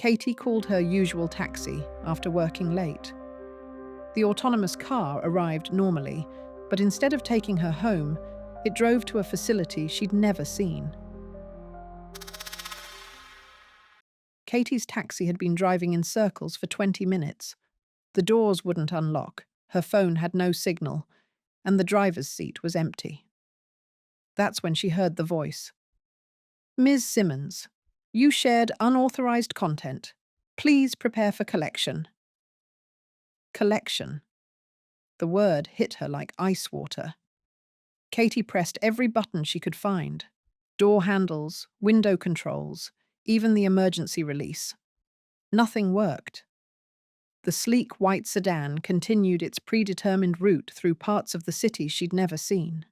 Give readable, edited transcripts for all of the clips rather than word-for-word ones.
Katie called her usual taxi after working late. The autonomous car arrived normally, but instead of taking her home, it drove to a facility she'd never seen. Katie's taxi had been driving in circles for 20 minutes. The doors wouldn't unlock, her phone had no signal, and the driver's seat was empty. That's when she heard the voice. "Ms. Simmons, you shared unauthorized content. Please prepare for collection." Collection. The word hit her like ice water. Katie pressed every button she could find. Door handles, window controls, even the emergency release. Nothing worked. The sleek white sedan continued its predetermined route through parts of the city she'd never seen.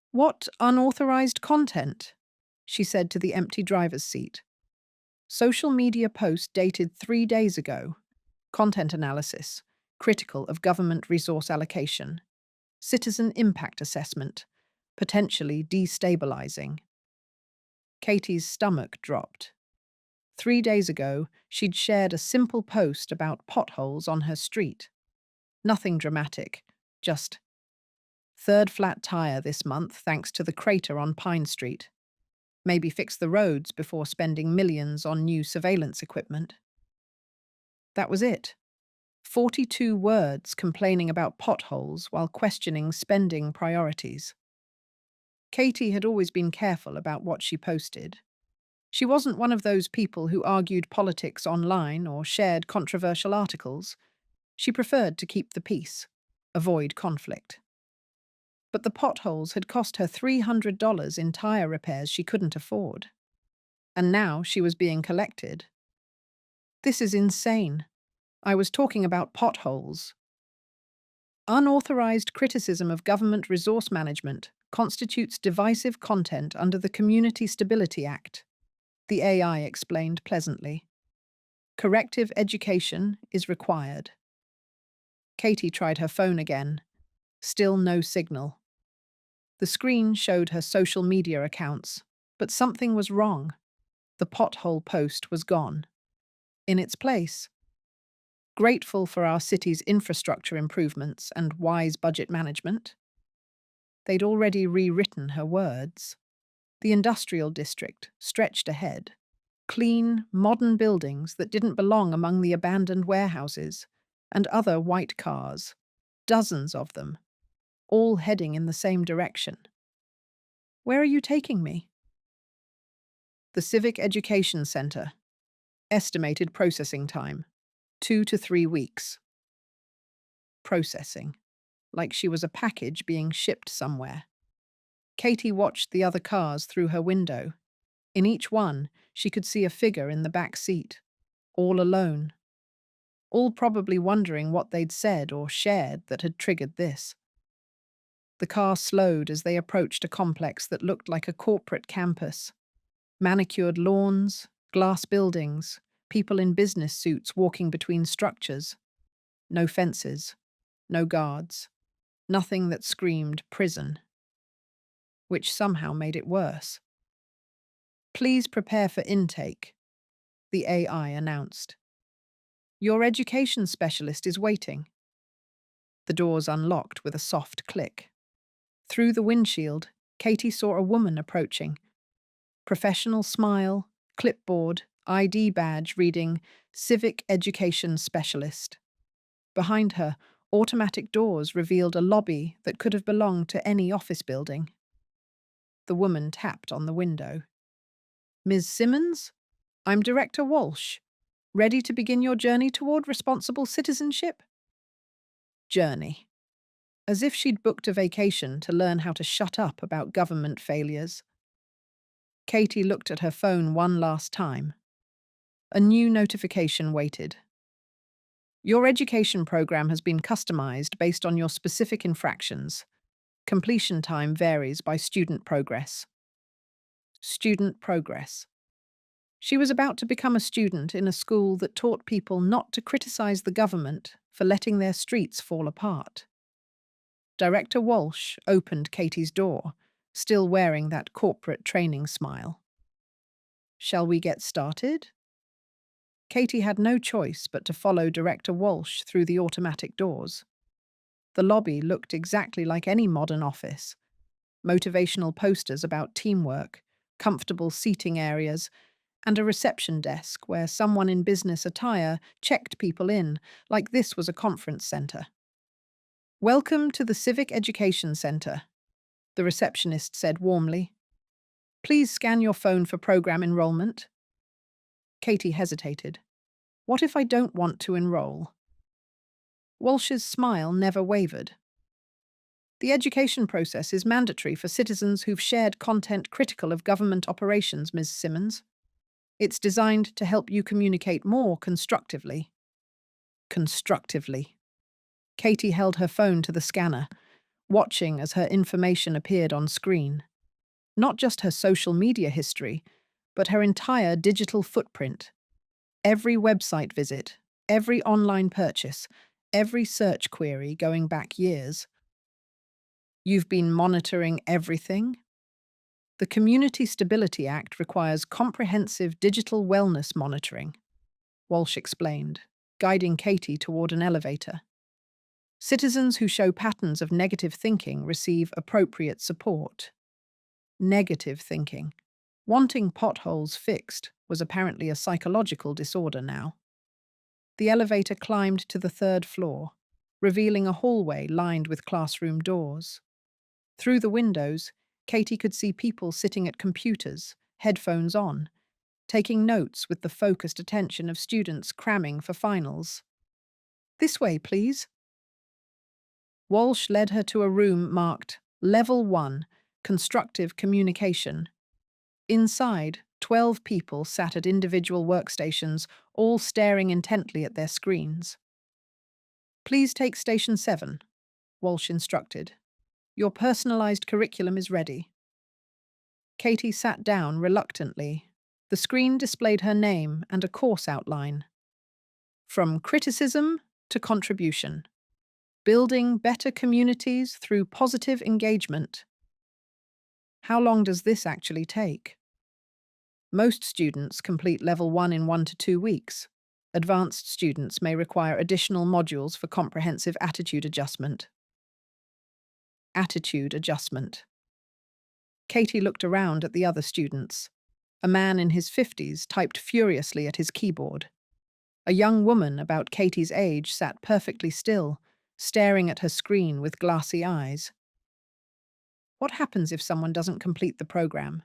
"What unauthorized content?" she said to the empty driver's seat. "Social media post dated 3 days ago. Content analysis, critical of government resource allocation. Citizen impact assessment, potentially destabilizing." Katie's stomach dropped. 3 days ago, she'd shared a simple post about potholes on her street. Nothing dramatic, just third flat tire this month thanks to the crater on Pine Street. Maybe fix the roads before spending millions on new surveillance equipment. That was it. 42 words complaining about potholes while questioning spending priorities. Katie had always been careful about what she posted. She wasn't one of those people who argued politics online or shared controversial articles. She preferred to keep the peace, avoid conflict. But the potholes had cost her $300 in tire repairs she couldn't afford. And now she was being collected. "This is insane. I was talking about potholes." Unauthorized criticism of government resource management constitutes divisive content under the Community Stability Act, the AI explained pleasantly. Corrective education is required. Katie tried her phone again. Still no signal. The screen showed her social media accounts, but something was wrong. The pothole post was gone. In its place, "Grateful for our city's infrastructure improvements and wise budget management." They'd already rewritten her words. The industrial district stretched ahead. Clean, modern buildings that didn't belong among the abandoned warehouses, and other white cars, dozens of them, all heading in the same direction. "Where are you taking me?" "The Civic Education Center. Estimated processing time, 2 to 3 weeks. Processing. Like she was a package being shipped somewhere. Katie watched the other cars through her window. In each one, she could see a figure in the back seat, all alone. All probably wondering what they'd said or shared that had triggered this. The car slowed as they approached a complex that looked like a corporate campus. Manicured lawns, glass buildings, people in business suits walking between structures. No fences, no guards, nothing that screamed prison. Which somehow made it worse. "Please prepare for intake," the AI announced. "Your education specialist is waiting." The doors unlocked with a soft click. Through the windshield, Katie saw a woman approaching. Professional smile, clipboard, ID badge reading Civic Education Specialist. Behind her, automatic doors revealed a lobby that could have belonged to any office building. The woman tapped on the window. "Ms. Simmons? I'm Director Walsh. Ready to begin your journey toward responsible citizenship?" Journey. As if she'd booked a vacation to learn how to shut up about government failures. Katie looked at her phone one last time. A new notification waited. "Your education program has been customized based on your specific infractions. Completion time varies by student progress." Student progress. She was about to become a student in a school that taught people not to criticize the government for letting their streets fall apart. Director Walsh opened Katie's door, still wearing that corporate training smile. "Shall we get started?" Katie had no choice but to follow Director Walsh through the automatic doors. The lobby looked exactly like any modern office. Motivational posters about teamwork, comfortable seating areas, and a reception desk where someone in business attire checked people in like this was a conference center. "Welcome to the Civic Education Center," the receptionist said warmly. "Please scan your phone for program enrollment." Katie hesitated. What if I don't want to enroll? Walsh's smile never wavered. The education process is mandatory for citizens who've shared content critical of government operations, Ms. Simmons. It's designed to help you communicate more constructively. Constructively. Katie held her phone to the scanner, watching as her information appeared on screen. Not just her social media history, but her entire digital footprint. Every website visit, every online purchase, every search query going back years. You've been monitoring everything? The Community Stability Act requires comprehensive digital wellness monitoring, Walsh explained, guiding Katie toward an elevator. Citizens who show patterns of negative thinking receive appropriate support. Negative thinking. Wanting potholes fixed was apparently a psychological disorder now. The elevator climbed to the third floor, revealing a hallway lined with classroom doors. Through the windows, Katie could see people sitting at computers, headphones on, taking notes with the focused attention of students cramming for finals. "This way, please." Walsh led her to a room marked Level 1, Constructive Communication. Inside, 12 people sat at individual workstations, all staring intently at their screens. "Please take Station 7, Walsh instructed. "Your personalized curriculum is ready." Katie sat down reluctantly. The screen displayed her name and a course outline. From criticism to contribution. Building better communities through positive engagement. How long does this actually take? Most students complete Level 1 in 1 to 2 weeks. Advanced students may require additional modules for comprehensive attitude adjustment. Attitude adjustment. Katie looked around at the other students. A man in his 50s typed furiously at his keyboard. A young woman about Katie's age sat perfectly still, staring at her screen with glassy eyes. What happens if someone doesn't complete the program?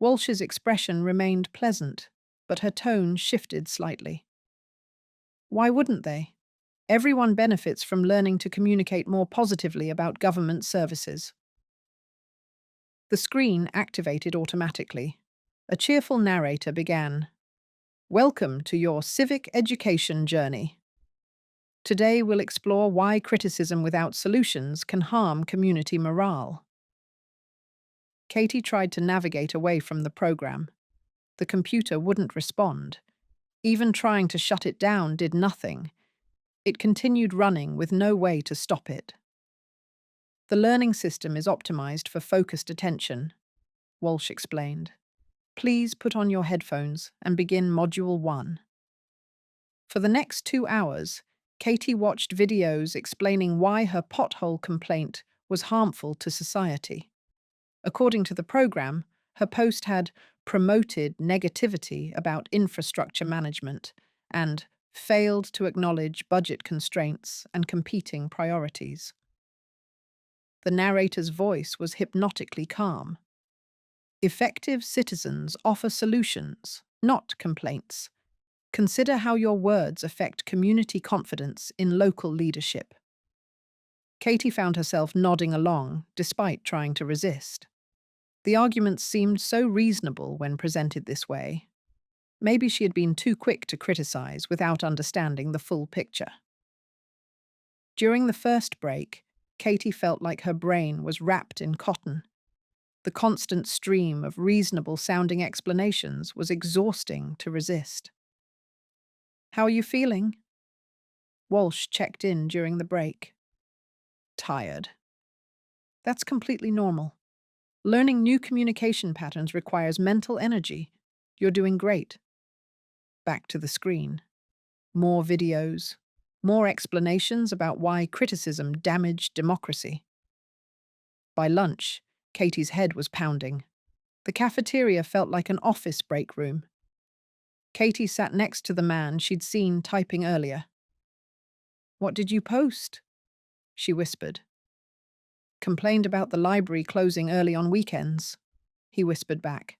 Walsh's expression remained pleasant, but her tone shifted slightly. Why wouldn't they? Everyone benefits from learning to communicate more positively about government services. The screen activated automatically. A cheerful narrator began. "Welcome to your civic education journey. Today we'll explore why criticism without solutions can harm community morale." Katie tried to navigate away from the program. The computer wouldn't respond. Even trying to shut it down did nothing. It continued running with no way to stop it. "The learning system is optimized for focused attention," Walsh explained. "Please put on your headphones and begin Module 1. For the next 2 hours, Katie watched videos explaining why her pothole complaint was harmful to society. According to the program, her post had promoted negativity about infrastructure management and failed to acknowledge budget constraints and competing priorities. The narrator's voice was hypnotically calm. "Effective citizens offer solutions, not complaints. Consider how your words affect community confidence in local leadership." Katie found herself nodding along, despite trying to resist. The arguments seemed so reasonable when presented this way. Maybe she had been too quick to criticize without understanding the full picture. During the first break, Katie felt like her brain was wrapped in cotton. The constant stream of reasonable-sounding explanations was exhausting to resist. "How are you feeling?" Walsh checked in during the break. "Tired." "That's completely normal. Learning new communication patterns requires mental energy. You're doing great." Back to the screen. More videos. More explanations about why criticism damaged democracy. By lunch, Katie's head was pounding. The cafeteria felt like an office break room. Katie sat next to the man she'd seen typing earlier. "What did you post?" she whispered. "Complained about the library closing early on weekends," he whispered back.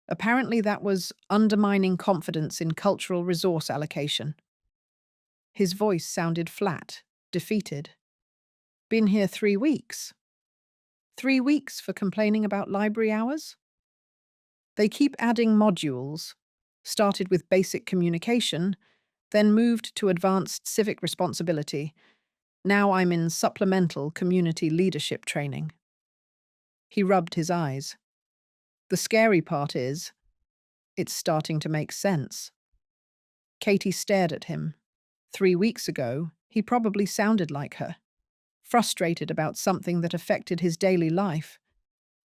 Apparently that was undermining confidence in cultural resource allocation. His voice sounded flat, defeated. "Been here 3 weeks. 3 weeks for complaining about library hours?" They keep adding modules, started with basic communication, then moved to advanced civic responsibility. Now I'm in supplemental community leadership training. He rubbed his eyes. The scary part is, it's starting to make sense. Katie stared at him. 3 weeks ago, he probably sounded like her, frustrated about something that affected his daily life.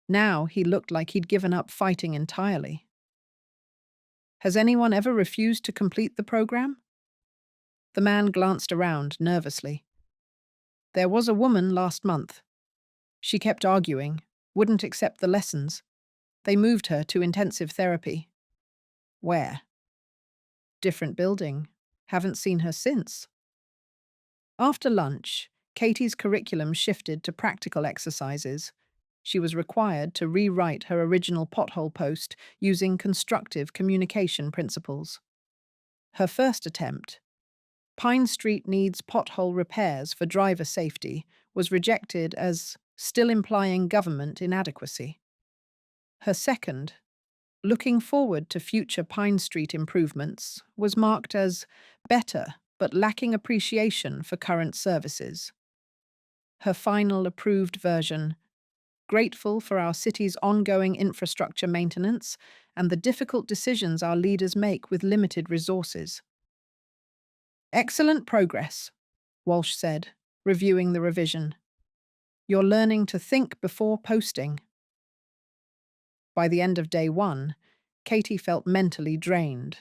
Now he looked like he'd given up fighting entirely. "Has anyone ever refused to complete the program?" The man glanced around nervously. "There was a woman last month. She kept arguing, wouldn't accept the lessons. They moved her to intensive therapy." "Where?" "Different building. Haven't seen her since." After lunch, Katie's curriculum shifted to practical exercises. She was required to rewrite her original pothole post using constructive communication principles. Her first attempt, "Pine Street needs pothole repairs for driver safety," was rejected as still implying government inadequacy. Her second, "Looking forward to future Pine Street improvements," was marked as better but lacking appreciation for current services. Her final approved version, "Grateful for our city's ongoing infrastructure maintenance and the difficult decisions our leaders make with limited resources." "Excellent progress," Walsh said, reviewing the revision. "You're learning to think before posting." By the end of day 1, Katie felt mentally drained.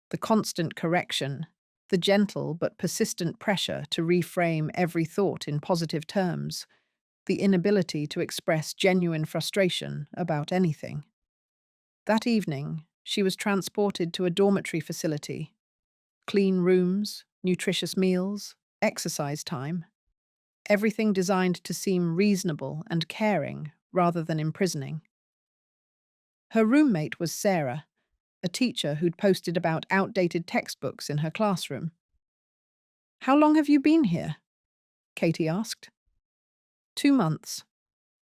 The constant correction, the gentle but persistent pressure to reframe every thought in positive terms, the inability to express genuine frustration about anything. That evening, she was transported to a dormitory facility. Clean rooms, nutritious meals, exercise time. Everything designed to seem reasonable and caring rather than imprisoning. Her roommate was Sarah, a teacher who'd posted about outdated textbooks in her classroom. "How long have you been here?" Katie asked. 2 months.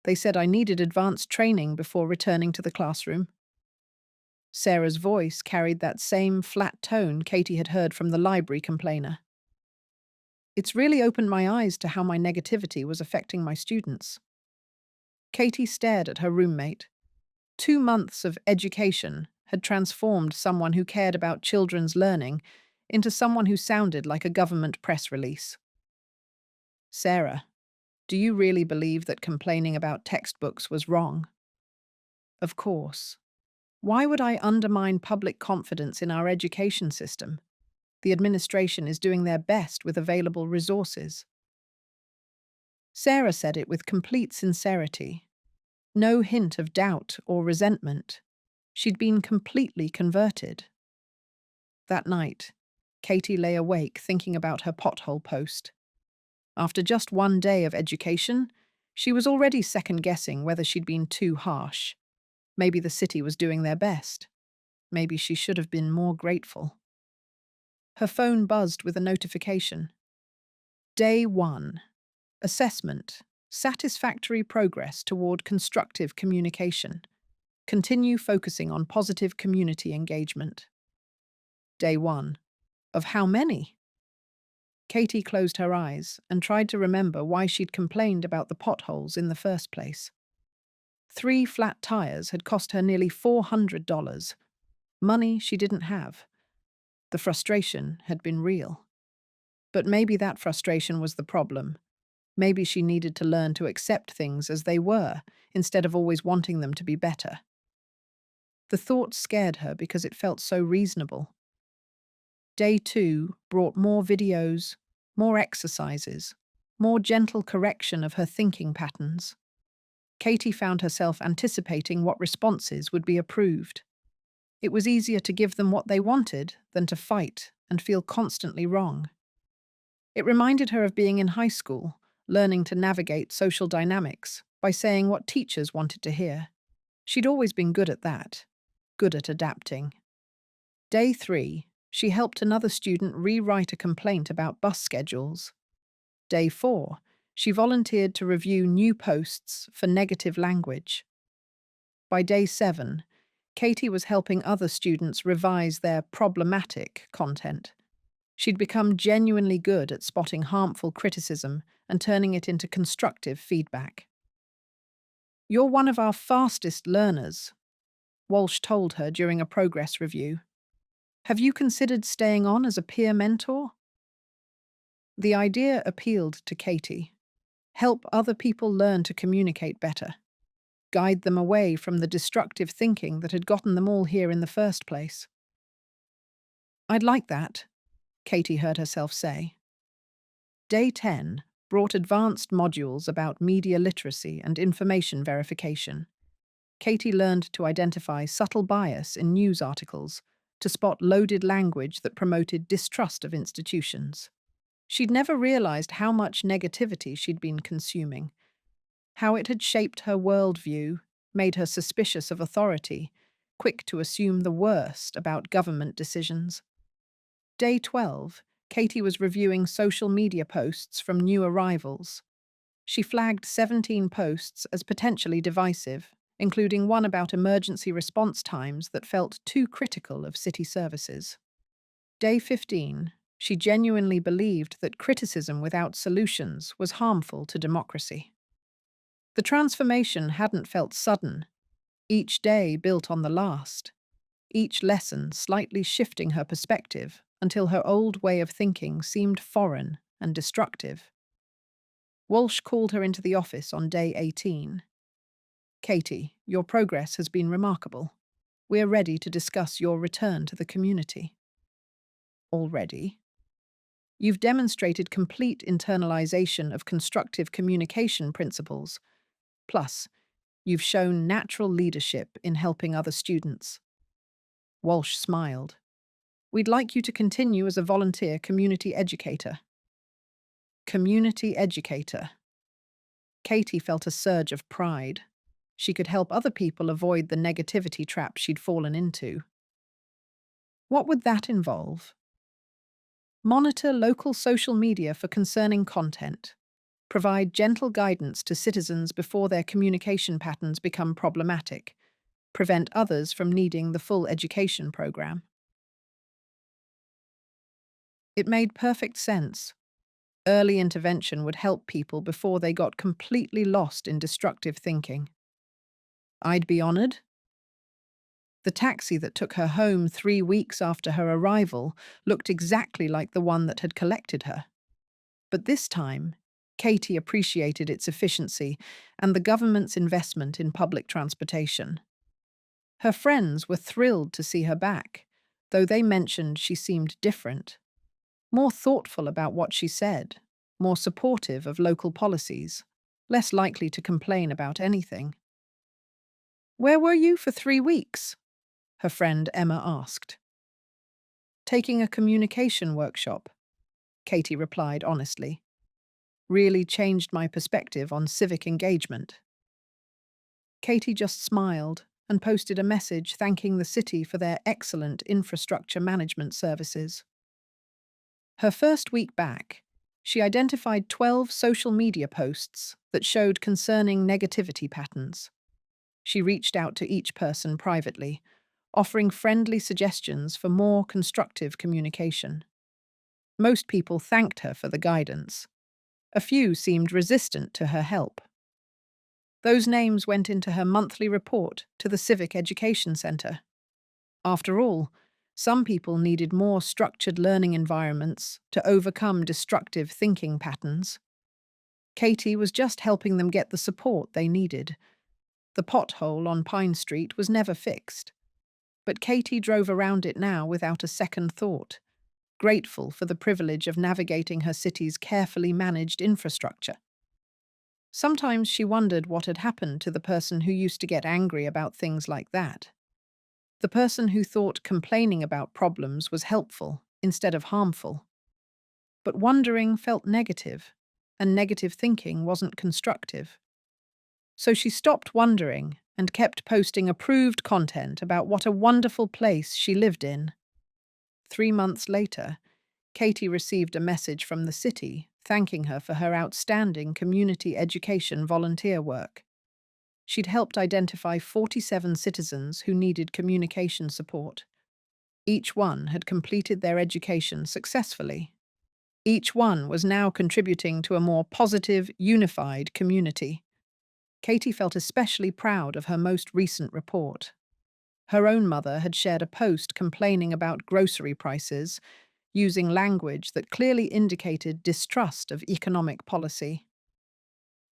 They said I needed advanced training before returning to the classroom." Sarah's voice carried that same flat tone Katie had heard from the library complainer. "It's really opened my eyes to how my negativity was affecting my students." Katie stared at her roommate. 2 months of education had transformed someone who cared about children's learning into someone who sounded like a government press release. "Sarah, do you really believe that complaining about textbooks was wrong?" "Of course. Why would I undermine public confidence in our education system? The administration is doing their best with available resources." Sarah said it with complete sincerity. No hint of doubt or resentment. She'd been completely converted. That night, Katie lay awake thinking about her pothole post. After just one day of education, she was already second-guessing whether she'd been too harsh. Maybe the city was doing their best. Maybe she should have been more grateful. Her phone buzzed with a notification. Day 1. Assessment. Satisfactory progress toward constructive communication. Continue focusing on positive community engagement. Day 1. Of how many? Katie closed her eyes and tried to remember why she'd complained about the potholes in the first place. 3 flat tires had cost her nearly $400. Money she didn't have. The frustration had been real. But maybe that frustration was the problem. Maybe she needed to learn to accept things as they were, instead of always wanting them to be better. The thought scared her because it felt so reasonable. Day 2 brought more videos, more exercises, more gentle correction of her thinking patterns. Katie found herself anticipating what responses would be approved. It was easier to give them what they wanted than to fight and feel constantly wrong. It reminded her of being in high school, learning to navigate social dynamics by saying what teachers wanted to hear. She'd always been good at that, good at adapting. Day 3, she helped another student rewrite a complaint about bus schedules. Day 4, she volunteered to review new posts for negative language. By day 7, Katie was helping other students revise their problematic content. She'd become genuinely good at spotting harmful criticism and turning it into constructive feedback. "You're one of our fastest learners," Walsh told her during a progress review. "Have you considered staying on as a peer mentor?" The idea appealed to Katie. Help other people learn to communicate better. Guide them away from the destructive thinking that had gotten them all here in the first place. "I'd like that," Katie heard herself say. Day 10 brought advanced modules about media literacy and information verification. Katie learned to identify subtle bias in news articles, to spot loaded language that promoted distrust of institutions. She'd never realized how much negativity she'd been consuming, how it had shaped her worldview, made her suspicious of authority, quick to assume the worst about government decisions. Day 12, Katie was reviewing social media posts from new arrivals. She flagged 17 posts as potentially divisive, including one about emergency response times that felt too critical of city services. Day 15, she genuinely believed that criticism without solutions was harmful to democracy. The transformation hadn't felt sudden. Each day built on the last. Each lesson slightly shifting her perspective until her old way of thinking seemed foreign and destructive. Walsh called her into the office on day 18. "Katie, your progress has been remarkable. We're ready to discuss your return to the community." "Already?" "You've demonstrated complete internalization of constructive communication principles. Plus, you've shown natural leadership in helping other students." Walsh smiled. "We'd like you to continue as a volunteer community educator." Community educator. Katie felt a surge of pride. She could help other people avoid the negativity trap she'd fallen into. What would that involve? Monitor local social media for concerning content. Provide gentle guidance to citizens before their communication patterns become problematic. Prevent others from needing the full education program. It made perfect sense. Early intervention would help people before they got completely lost in destructive thinking. I'd be honored. The taxi that took her home 3 weeks after her arrival looked exactly like the one that had collected her. But this time, Katie appreciated its efficiency and the government's investment in public transportation. Her friends were thrilled to see her back, though they mentioned she seemed different, more thoughtful about what she said, more supportive of local policies, less likely to complain about anything. "Where were you for 3 weeks?" her friend Emma asked. "Taking a communication workshop," Katie replied honestly. "Really changed my perspective on civic engagement." Katie just smiled and posted a message thanking the city for their excellent infrastructure management services. Her first week back, she identified 12 social media posts that showed concerning negativity patterns. She reached out to each person privately, offering friendly suggestions for more constructive communication. Most people thanked her for the guidance. A few seemed resistant to her help. Those names went into her monthly report to the Civic Education Center. After all, some people needed more structured learning environments to overcome destructive thinking patterns. Katie was just helping them get the support they needed. The pothole on Pine Street was never fixed, but Katie drove around it now without a second thought, grateful for the privilege of navigating her city's carefully managed infrastructure. Sometimes she wondered what had happened to the person who used to get angry about things like that. The person who thought complaining about problems was helpful instead of harmful. But wondering felt negative, and negative thinking wasn't constructive. So she stopped wondering and kept posting approved content about what a wonderful place she lived in. 3 months later, Katie received a message from the city thanking her for her outstanding community education volunteer work. She'd helped identify 47 citizens who needed communication support. Each one had completed their education successfully. Each one was now contributing to a more positive, unified community. Katie felt especially proud of her most recent report. Her own mother had shared a post complaining about grocery prices, using language that clearly indicated distrust of economic policy.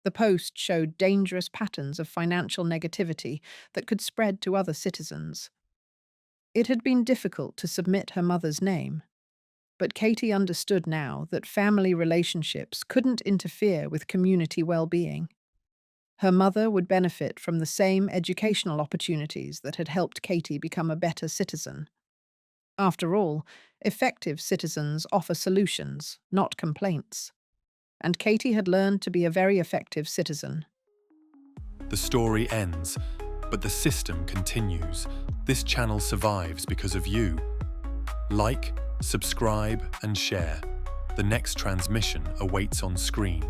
The post showed dangerous patterns of financial negativity that could spread to other citizens. It had been difficult to submit her mother's name, but Katie understood now that family relationships couldn't interfere with community well-being. Her mother would benefit from the same educational opportunities that had helped Katie become a better citizen. After all, effective citizens offer solutions, not complaints. And Katie had learned to be a very effective citizen. The story ends, but the system continues. This channel survives because of you. Like, subscribe, and share. The next transmission awaits on screen.